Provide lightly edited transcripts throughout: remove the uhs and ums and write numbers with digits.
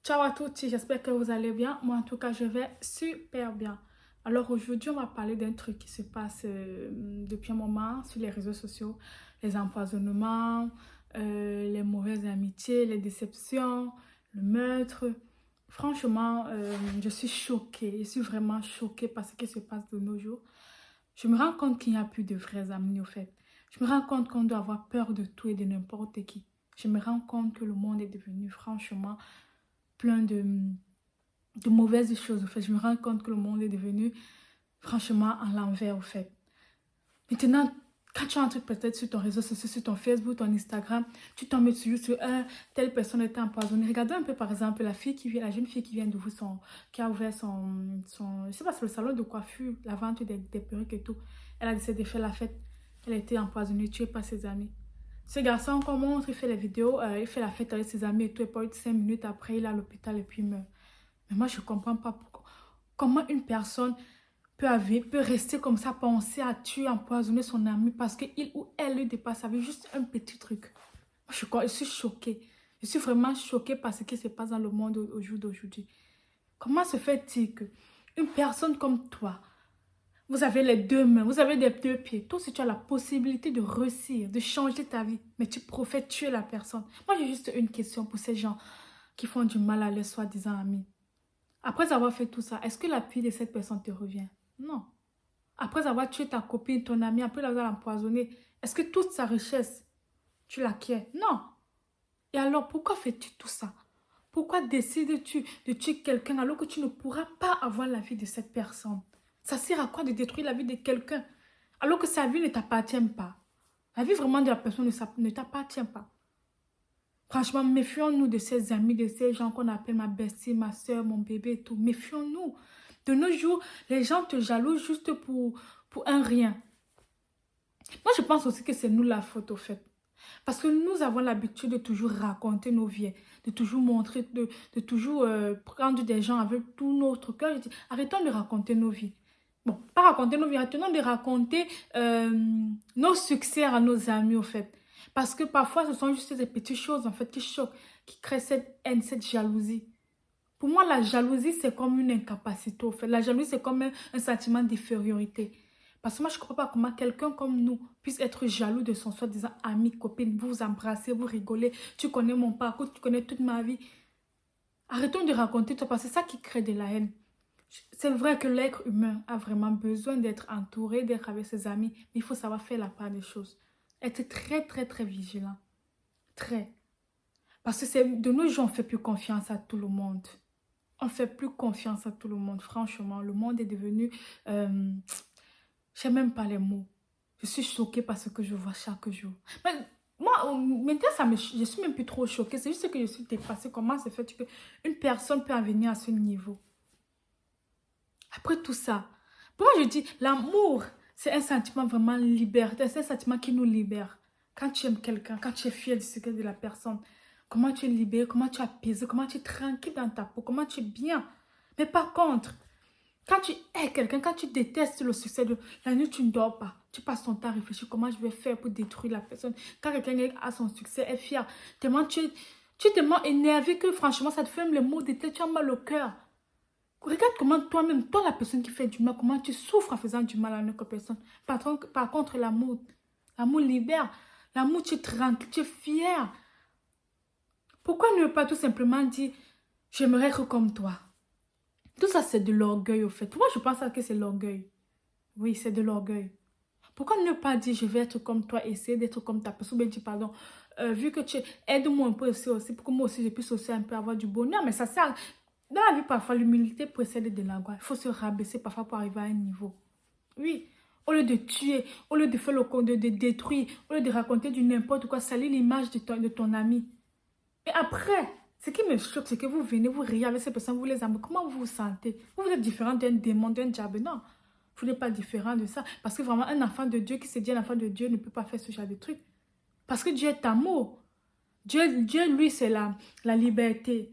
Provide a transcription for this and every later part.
Ciao à tous, j'espère que vous allez bien. Moi, en tout cas, je vais super bien. Alors aujourd'hui, on va parler d'un truc qui se passe depuis un moment sur les réseaux sociaux. Les empoisonnements, les mauvaises amitiés, les déceptions, le meurtre. Franchement, je suis choquée. Je suis vraiment choquée par ce qui se passe de nos jours. Je me rends compte qu'il n'y a plus de vrais amis, au fait. Je me rends compte qu'on doit avoir peur de tout et de n'importe qui. Je me rends compte que le monde est devenu franchement plein de mauvaises choses. En fait, je me rends compte que le monde est devenu franchement à l'envers, au fait. Maintenant, quand tu entres peut-être sur ton réseau social, sur ton Facebook, ton Instagram, tu tombes sur telle personne était empoisonnée. Regardez un peu, par exemple, la fille qui vient, la jeune fille qui vient d'ouvrir qui a ouvert je sais pas, c'est le salon de coiffure, la vente des perruques et tout. Elle a décidé de faire la fête. Elle a été empoisonnée, tuée par ses amis. Ce garçon, qu'on montre, il fait les vidéos, il fait la fête avec ses amis et tout, et pas 5 minutes après, il est à l'hôpital et puis il meurt. Mais moi, je ne comprends pas pourquoi. Comment une personne peut rester comme ça, penser à tuer, empoisonner son ami parce qu'il ou elle lui dépasse avec juste un petit truc. Je suis choquée. Je suis vraiment choquée par ce qui se passe dans le monde au jour d'aujourd'hui. Comment se fait-il que une personne comme toi, vous avez les deux mains, vous avez les deux pieds, toi aussi tu as la possibilité de réussir, de changer ta vie, mais tu préfères tuer la personne. Moi, j'ai juste une question pour ces gens qui font du mal à leurs soi-disant amis. Après avoir fait tout ça, est-ce que la vie de cette personne te revient? Non. Après avoir tué ta copine, ton ami, après l'avoir empoisonné, est-ce que toute sa richesse, tu l'acquiers? Non. Et alors, pourquoi fais-tu tout ça? Pourquoi décides-tu de tuer quelqu'un alors que tu ne pourras pas avoir la vie de cette personne? Ça sert à quoi de détruire la vie de quelqu'un alors que sa vie ne t'appartient pas? La vie vraiment de la personne ne t'appartient pas. Franchement, méfions-nous de ces amis, de ces gens qu'on appelle ma bestie, ma soeur, mon bébé et tout. Méfions-nous. De nos jours, les gens te jalousent juste pour un rien. Moi, je pense aussi que c'est nous la faute au fait. Parce que nous avons l'habitude de toujours raconter nos vies, de toujours montrer, de toujours prendre des gens avec tout notre cœur. Je dis, arrêtons de raconter nos vies. Bon, pas raconter nos vies, arrêtons de raconter nos succès à nos amis, au fait. Parce que parfois, ce sont juste des petites choses, en fait, qui choquent, qui créent cette haine, cette jalousie. Pour moi, la jalousie, c'est comme une incapacité, au fait. La jalousie, c'est comme un sentiment d'infériorité. Parce que moi, je ne comprends pas comment quelqu'un comme nous puisse être jaloux de son soi-disant ami, copine. Vous vous embrassez, vous rigolez. Tu connais mon parcours, tu connais toute ma vie. Arrêtons de raconter tout parce que c'est ça qui crée de la haine. C'est vrai que l'être humain a vraiment besoin d'être entouré, d'être avec ses amis. Mais il faut savoir faire la part des choses. Être très, très, très vigilant. Très. Parce que de nos jours, on ne fait plus confiance à tout le monde. On ne fait plus confiance à tout le monde. Franchement, le monde est devenu... je n'ai même pas les mots. Je suis choquée par ce que je vois chaque jour. Mais moi, maintenant, je suis même plus trop choquée. C'est juste que je suis dépassée. Comment c'est fait qu'une personne peut en venir à ce niveau? Après tout ça, pour moi, je dis, l'amour, c'est un sentiment vraiment libertaire. C'est un sentiment qui nous libère. Quand tu aimes quelqu'un, quand tu es fier du secret de la personne, comment tu es libéré, comment tu es apaisé, comment tu es tranquille dans ta peau, comment tu es bien. Mais par contre, quand tu hais quelqu'un, quand tu détestes le succès de la nuit, tu ne dors pas. Tu passes ton temps à réfléchir comment je vais faire pour détruire la personne. Quand quelqu'un a son succès, est fier, tellement tu es tellement énervé que franchement, ça te fait même les mots de tête, tu as mal au cœur. Regarde comment toi-même, toi la personne qui fait du mal, comment tu souffres en faisant du mal à une autre personne. Par contre, l'amour libère. L'amour, tu es tranquille, tu es fier. Pourquoi ne pas tout simplement dire, j'aimerais être comme toi? Tout ça, c'est de l'orgueil, au fait. Moi, je pense que c'est l'orgueil. Oui, c'est de l'orgueil. Pourquoi ne pas dire, je vais être comme toi, essayer d'être comme ta personne, ou bien dire, pardon, vu que tu aides-moi un peu aussi, pour que moi aussi, je puisse aussi un peu avoir du bonheur. Mais ça sert, dans la vie, parfois, l'humilité précède de l'angoisse. Il faut se rabaisser parfois pour arriver à un niveau. Oui, au lieu de tuer, au lieu de faire le coup, de détruire, au lieu de raconter du n'importe quoi, salir l'image de ton ami. Et après, ce qui me choque, c'est que vous venez, vous riez avec ces personnes, vous les aimez. Comment vous vous sentez? Vous êtes différent d'un démon, d'un diable. Non, vous n'êtes pas différent de ça. Parce que vraiment, un enfant de Dieu qui se dit un enfant de Dieu ne peut pas faire ce genre de truc. Parce que Dieu est amour. Dieu lui, c'est la liberté.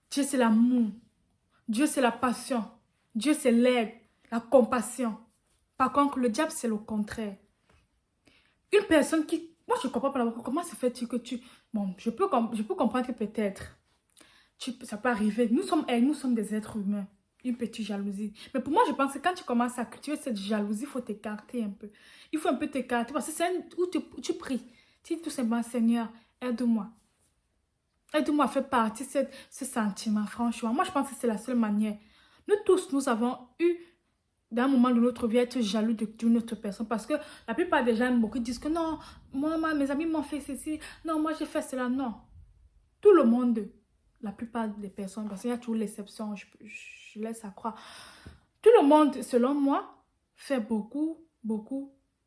Dieu, c'est l'amour. Dieu, c'est la passion. Dieu, c'est l'aide, la compassion. Par contre, le diable, c'est le contraire. Une personne qui... Moi, je ne comprends pas comment ça fait-il que tu... Bon, je peux comprendre que peut-être... Ça peut arriver. Nous sommes des êtres humains. Une petite jalousie. Mais pour moi, je pense que quand tu commences à cultiver cette jalousie, il faut t'écarter un peu. Il faut un peu t'écarter parce que c'est où tu pries. Tu dis tout simplement, Seigneur, aide-moi. Aide-moi à faire partie de ce sentiment, franchement. Moi, je pense que c'est la seule manière. Nous tous, nous avons eu, dans un moment de notre vie, à être jaloux d'une autre personne. Parce que la plupart des gens, beaucoup disent que non, mes amis m'ont fait ceci. Non, moi, j'ai fait cela. Non. Tout le monde, la plupart des personnes, parce qu'il y a toujours l'exception, je laisse à croire. Tout le monde, selon moi, fait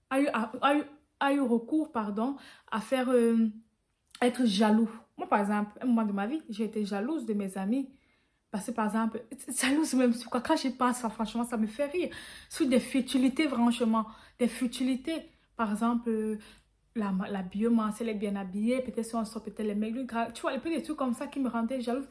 a eu recours, pardon, à faire, être jaloux. Moi, par exemple, à un moment de ma vie, j'ai été jalouse de mes amis. Parce que, par exemple, jalouse même sur quoi? Quand j'y pense, franchement, ça me fait rire. Sur des futilités, franchement. Des futilités. Par exemple, l'habillement, si elle est bien habillée, peut-être si on sort peut-être les maigres, tu vois, des trucs comme ça qui me rendaient jalouse.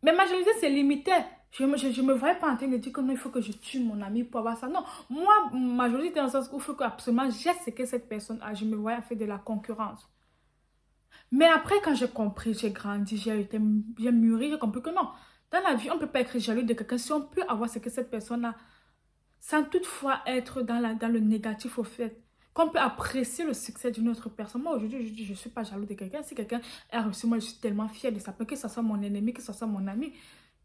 Mais ma jalousie, c'est limité. Je me voyais pas en train de dire que non, il faut que je tue mon ami pour avoir ça. Non, moi, ma jalousie était dans le sens où il faut que absolument j'ai ce que cette personne a. Je me voyais faire de la concurrence. Mais après, quand j'ai compris, j'ai grandi, j'ai mûri, j'ai compris que non. Dans la vie, on ne peut pas être jaloux de quelqu'un si on peut avoir ce que cette personne a, sans toutefois être dans le négatif au fait. Qu'on peut apprécier le succès d'une autre personne. Moi, aujourd'hui, je dis, je ne suis pas jaloux de quelqu'un. Si quelqu'un a réussi, moi, je suis tellement fière de ça. Que ce soit mon ennemi, que ce soit mon ami.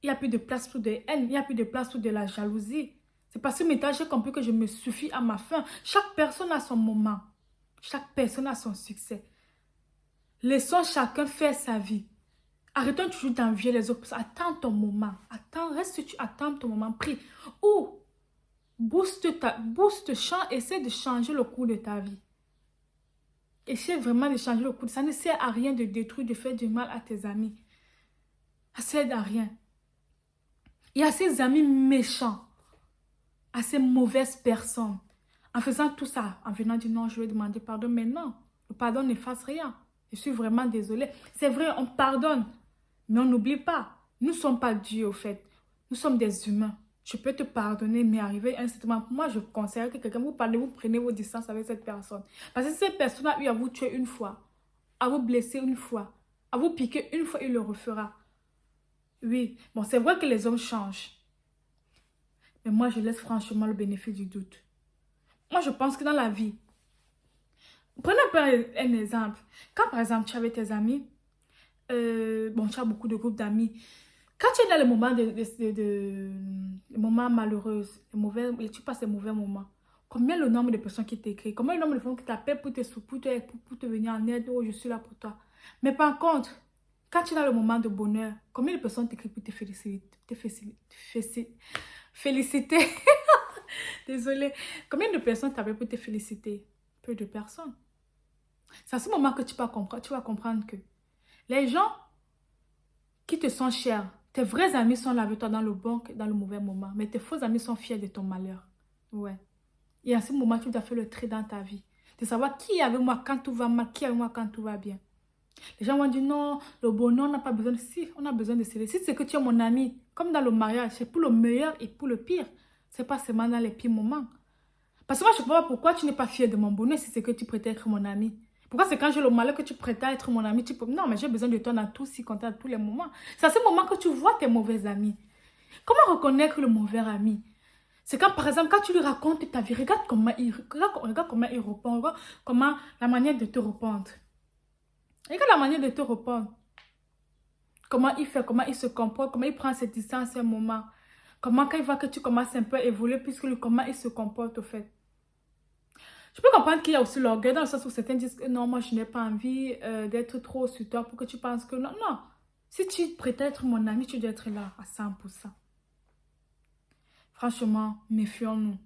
Il n'y a plus de place pour de haine. Il n'y a plus de place pour de la jalousie. C'est parce que maintenant, j'ai compris que je me suffis à ma fin. Chaque personne a son moment. Chaque personne a son succès. Laissons chacun faire sa vie. Arrêtons toujours d'envier les autres. Attends ton moment. Attends ton moment. Prie. Ou booste, essaie de changer le cours de ta vie. Essaie vraiment de changer le cours. Ça ne sert à rien de détruire, de faire du mal à tes amis. Ça ne sert à rien. Il y a ces amis méchants, à ces mauvaises personnes. En faisant tout ça, en venant dire non, je vais demander pardon. Mais non, le pardon n'efface rien. Je suis vraiment désolée. C'est vrai, on pardonne. Mais on n'oublie pas. Nous ne sommes pas Dieu au fait. Nous sommes des humains. Je peux te pardonner, mais arriver à un certain moment, moi je conseille que quelqu'un vous parle, vous prenez vos distances avec cette personne. Parce que si cette personne a eu à vous tuer une fois, à vous blesser une fois, à vous piquer une fois, il le refera. Oui, bon, c'est vrai que les hommes changent. Mais moi, je laisse franchement le bénéfice du doute. Moi, je pense que dans la vie, prenez un exemple. Quand, par exemple, tu es avec tes amis, bon, tu as beaucoup de groupes d'amis. Quand tu es dans les moments les moments malheureux, tu passes des mauvais moments, combien le nombre de personnes qui t'écrivent, combien le nombre de personnes qui t'appellent pour te venir en aide, oh, je suis là pour toi. Mais par contre, quand tu es dans le moment de bonheur, combien de personnes t'écrivent pour te féliciter? Désolée. Combien de personnes t'appellent pour te féliciter? Peu de personnes. C'est à ce moment que tu vas comprendre que les gens qui te sont chers, tes vrais amis sont là avec toi dans le bon, dans le mauvais moment. Mais tes faux amis sont fiers de ton malheur. Ouais. Et à ce moment, tu dois faire le tri dans ta vie. De savoir qui est avec moi quand tout va mal, qui est avec moi quand tout va bien. Les gens vont dire non, le bonheur, on n'a pas besoin de... Si, on a besoin de cela. Si c'est que tu es mon ami, comme dans le mariage, c'est pour le meilleur et pour le pire. C'est pas seulement dans les pires moments. Parce que moi, je ne sais pas pourquoi tu n'es pas fier de mon bonheur si c'est que tu prétends être mon ami. Pourquoi c'est quand j'ai le malheur que tu prétends être mon ami, tu peux... Non, mais j'ai besoin de toi dans tout, si compte à tous les moments. C'est à ce moment que tu vois tes mauvais amis. Comment reconnaître le mauvais ami? C'est quand, par exemple, quand tu lui racontes ta vie, regarde comment il répond, regarde comment la manière de te répondre. Regarde la manière de te répondre. Comment il fait, comment il se comporte, comment il prend ses distances à un moment. Comment quand il voit que tu commences un peu à évoluer, comment il se comporte au fait. Je peux comprendre qu'il y a aussi l'orgueil dans le sens où certains disent que non, moi je n'ai pas envie d'être trop sur toi pour que tu penses que non. Non, si tu prétends être mon ami, tu dois être là à 100%. Franchement, méfions-nous.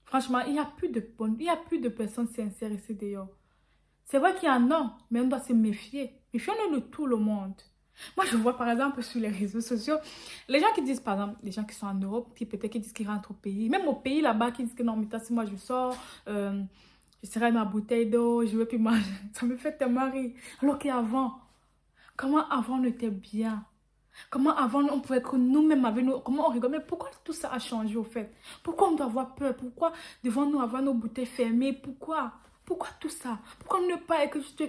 Franchement, il n'y a plus de personnes sincères ici d'ailleurs. C'est vrai qu'il y en a, mais on doit se méfier. Méfions-nous de tout le monde. Moi, je vois par exemple sur les réseaux sociaux, les gens qui disent, par exemple, les gens qui sont en Europe, qui peut-être qui disent qu'ils rentrent au pays, même au pays là-bas, qui disent que non, mais si moi je sors, je serai ma bouteille d'eau, je ne vais plus manger. Ça me fait tellement rire. Alors qu'avant, comment avant on était bien? Comment avant on pouvait être nous-mêmes avec nous? Comment on rigole? Mais pourquoi tout ça a changé au fait? Pourquoi on doit avoir peur? Pourquoi devant nous avoir nos bouteilles fermées? Pourquoi? Pourquoi tout ça? Pourquoi ne pas être juste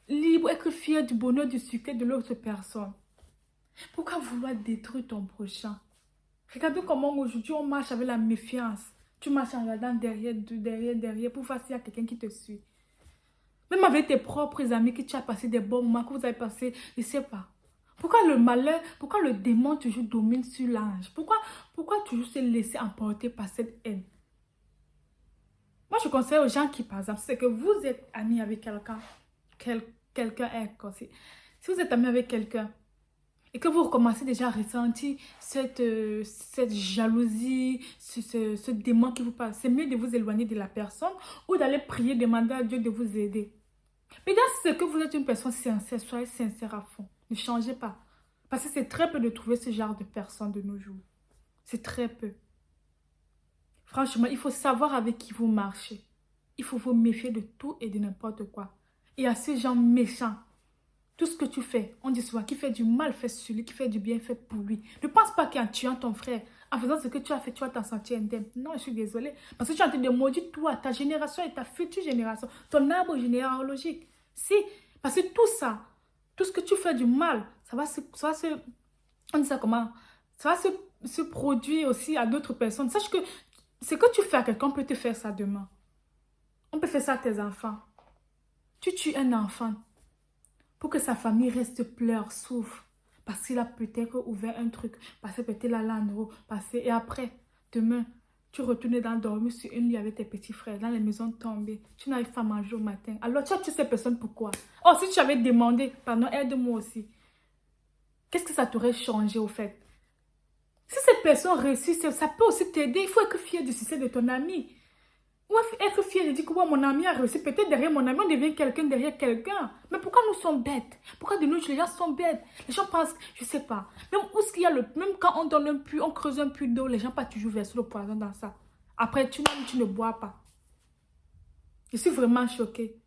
libre, être fier du bonheur, du succès de l'autre personne? Pourquoi vouloir détruire ton prochain? Regarde comment aujourd'hui on marche avec la méfiance. Tu marches en regardant derrière pour voir s'il y a quelqu'un qui te suit. Même avec tes propres amis que tu as passé des bons moments, que vous avez passé, je ne sais pas. Pourquoi le malheur, pourquoi le démon toujours domine sur l'ange? Pourquoi toujours se laisser emporter par cette haine? Moi, je conseille aux gens qui, par exemple, c'est que vous êtes amis avec quelqu'un, quelqu'un est comme si vous êtes amis avec quelqu'un et que vous recommencez déjà à ressentir cette jalousie, ce démon qui vous passe, c'est mieux de vous éloigner de la personne ou d'aller prier, demander à Dieu de vous aider. Mais dans ce que vous êtes une personne sincère, soyez sincère à fond. Ne changez pas. Parce que c'est très peu de trouver ce genre de personnes de nos jours. C'est très peu. Franchement, il faut savoir avec qui vous marchez. Il faut vous méfier de tout et de n'importe quoi. Et à ces gens méchants, tout ce que tu fais, on dit souvent, qui fait du mal, fait sur lui, qui fait du bien, fait pour lui. Ne pense pas qu'en tuant ton frère, en faisant ce que tu as fait, tu vas t'en sentir indemne. Non, je suis désolée. Parce que tu es en train de maudire toi, ta génération et ta future génération, ton arbre généalogique. Si, parce que tout ça, tout ce que tu fais du mal, ça va se on dit ça comment? Ça va se produire aussi à d'autres personnes. Sache que ce que tu fais à quelqu'un, on peut te faire ça demain. On peut faire ça à tes enfants. Tu tues un enfant pour que sa famille reste pleure, souffre. Parce qu'il a peut-être ouvert un truc, parce que peut-être la langue, et après, demain, tu retournes dans dormir sur une lit avec tes petits frères, dans les maisons tombées. Tu n'arrives pas à manger au matin. Alors, tu as tué ces personnes, pourquoi? Oh, si tu avais demandé, pardon, aide-moi aussi. Qu'est-ce que ça t'aurait changé au fait? Si cette personne réussit, ça peut aussi t'aider. Il faut être fier du succès de ton ami. Ou être fier de dire que ouais, mon ami a réussi. Peut-être derrière mon ami, on devient quelqu'un derrière quelqu'un. Mais pourquoi nous sommes bêtes? Pourquoi de nos jours, les gens sont bêtes? Les gens pensent, je sais pas. Même où ce qu'il y a même quand on donne un puits, on creuse un puits d'eau, les gens pas toujours verser le poison dans ça. Après, tu ne bois pas. Je suis vraiment choquée.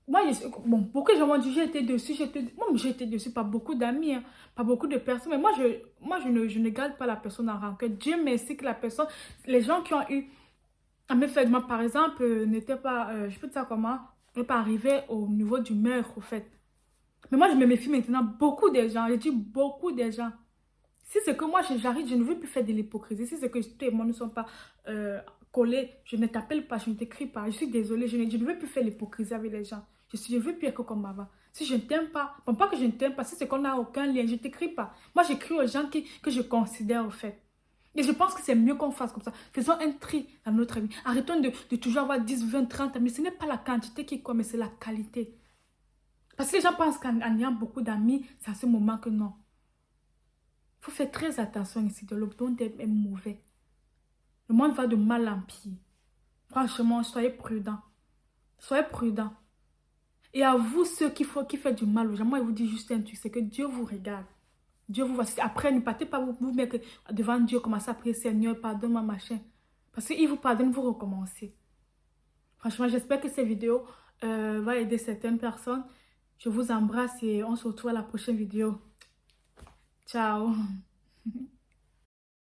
Moi, bon, beaucoup de gens m'ont dit, j'ai été dessus, j'ai été dessus par beaucoup d'amis, hein, par beaucoup de personnes. Mais moi, je ne garde pas la personne en rancœur. Dieu merci que la personne, les gens qui ont eu à me faire du mal, par exemple, n'étaient pas, je peux dire ça comment, n'est pas arrivé au niveau du meurtre, au fait. Mais moi, je me méfie maintenant beaucoup des gens. Je dis beaucoup des gens. Si c'est que moi, j'arrive, je ne veux plus faire de l'hypocrisie. Si c'est que toi et moi ne sommes pas collés, je ne t'appelle pas, je ne t'écris pas. Je suis désolée, je ne veux plus faire l'hypocrisie avec les gens. Je ne veux plus être comme avant. Si je ne t'aime pas, bon, pas que je ne t'aime pas, si c'est qu'on n'a aucun lien, je ne t'écris pas. Moi, j'écris aux gens que je considère au fait. Et je pense que c'est mieux qu'on fasse comme ça. Faisons un tri dans notre vie. Arrêtons de toujours avoir 10, 20, 30 amis. Ce n'est pas la quantité qui compte, mais c'est la qualité. Parce que les gens pensent qu'en ayant beaucoup d'amis, c'est à ce moment que non. Il faut faire très attention ici. Le monde est mauvais. Le monde va de mal en pire. Franchement, soyez prudents. Soyez prudents. Et à vous, ceux qui font du mal aux gens, moi, je vous dis juste un truc, c'est que Dieu vous regarde. Dieu vous voit. Après, ne partez pas vous mettre devant Dieu, commencer à prier, Seigneur, pardonne-moi, machin. Parce qu'il vous pardonne, vous recommencez. Franchement, j'espère que cette vidéo va aider certaines personnes. Je vous embrasse et on se retrouve à la prochaine vidéo. Ciao.